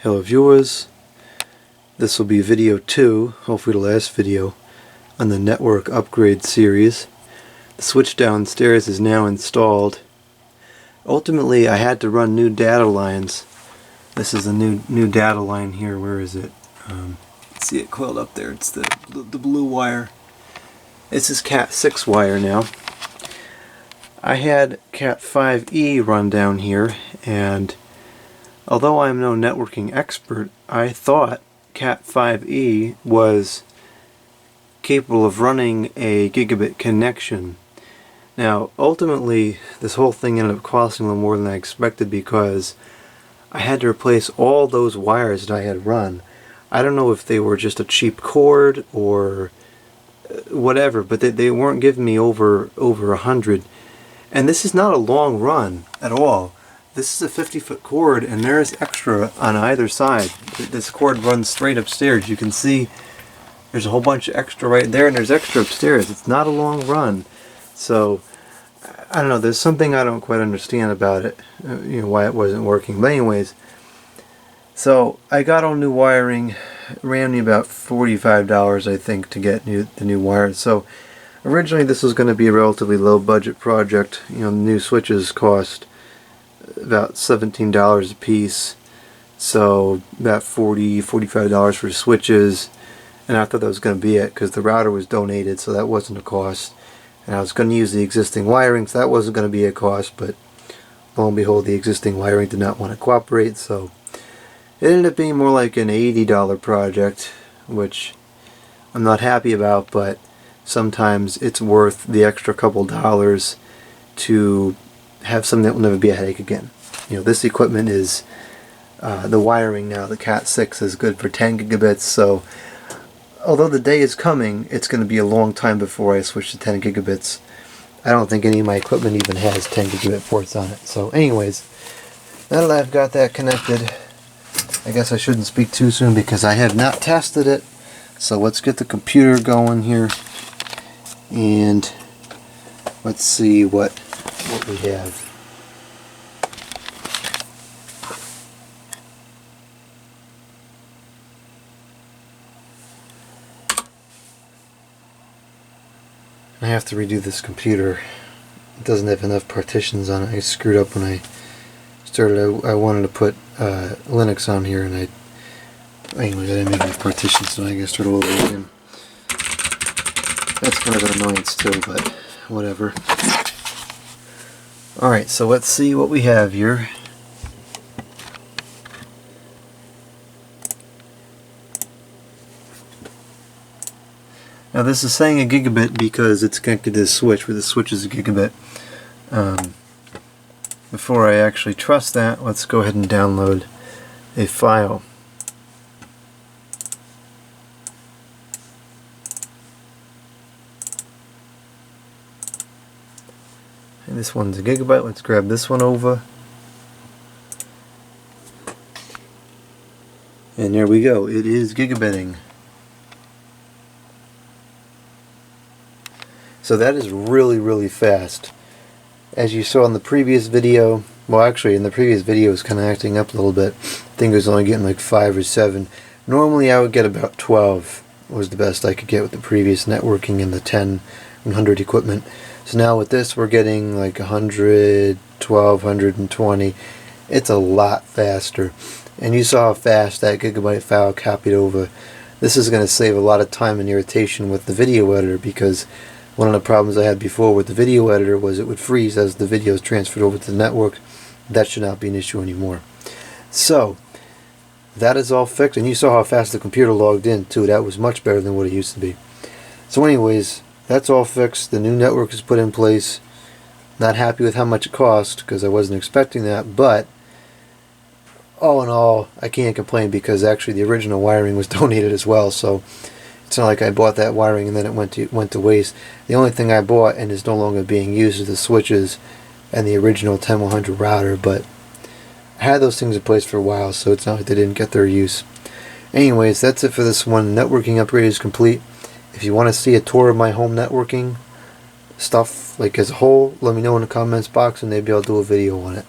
Hello viewers, this will be video 2, hopefully the last video, on the network upgrade series. The switch downstairs is now installed. Ultimately I had to run new data lines. This is a new data line here. Where is it? See it coiled up there. It's the blue wire. This is Cat 6 wire now. I had Cat 5e run down here, and although I'm no networking expert, I thought Cat 5e was capable of running a gigabit connection. Now, ultimately, this whole thing ended up costing a little more than I expected because I had to replace all those wires that I had run. I don't know if they were just a cheap cord or whatever, but they weren't giving me over 100. And this is not a long run at all. This is a 50-foot cord, and there's extra on either side. This cord runs straight upstairs. You can see there's a whole bunch of extra right there, and there's extra upstairs. It's not a long run. So, I don't know, there's something I don't quite understand about it, why it wasn't working. But anyways, so I got all new wiring. It ran me about $45, I think, to get the new wires. So, originally this was going to be a relatively low budget project. The new switches cost about $17 a piece, so about $45 for switches, and I thought that was going to be it because the router was donated, so that wasn't a cost, and I was going to use the existing wiring, so that wasn't going to be a cost. But lo and behold, the existing wiring did not want to cooperate, so it ended up being more like an $80 project, which I'm not happy about, but sometimes it's worth the extra couple dollars to have something that will never be a headache again. This equipment is, the wiring now, the Cat 6 is good for 10 gigabits, so although the day is coming, it's going to be a long time before I switch to 10 gigabits. I don't think any of my equipment even has 10 gigabit ports on it. So anyways, now that I've got that connected, I guess I shouldn't speak too soon because I have not tested it. So let's get the computer going here, and let's see what we have. I have to redo this computer. It doesn't have enough partitions on it. I screwed up when I started. I wanted to put Linux on here, and anyways, I didn't make enough partitions, so I guess start all over again. That's kind of an annoyance too, but whatever. Alright, so let's see what we have here. Now this is saying a gigabit because it's connected to the switch, where the switch is a gigabit. Before I actually trust that, let's go ahead and download a file. And this one's a gigabyte. Let's grab this one over. And there we go. It is gigabitting. So that is really fast. As you saw in the previous video, well actually in the previous video it was kind of acting up a little bit. I think it was only getting like 5 or 7. Normally I would get about 12 was the best I could get with the previous networking and the 10 100 equipment. So now with this we're getting like 100, 12, 120. It's a lot faster. And you saw how fast that gigabyte file copied over. This is going to save a lot of time and irritation with the video editor, because one of the problems I had before with the video editor was it would freeze as the video is transferred over to the network. That should not be an issue anymore. So that is all fixed, and you saw how fast the computer logged in too. That was much better than what it used to be. So anyways, that's all fixed. The new network is put in place. Not happy with how much it cost because I wasn't expecting that, but all in all I can't complain because actually the original wiring was donated as well, so it's not like I bought that wiring and then it went to waste. The only thing I bought and is no longer being used is the switches and the original 10100 router, but I had those things in place for a while, so it's not like they didn't get their use. Anyways, that's it for this one. Networking upgrade is complete. If you want to see a tour of my home networking stuff, like as a whole, let me know in the comments box and maybe I'll do a video on it.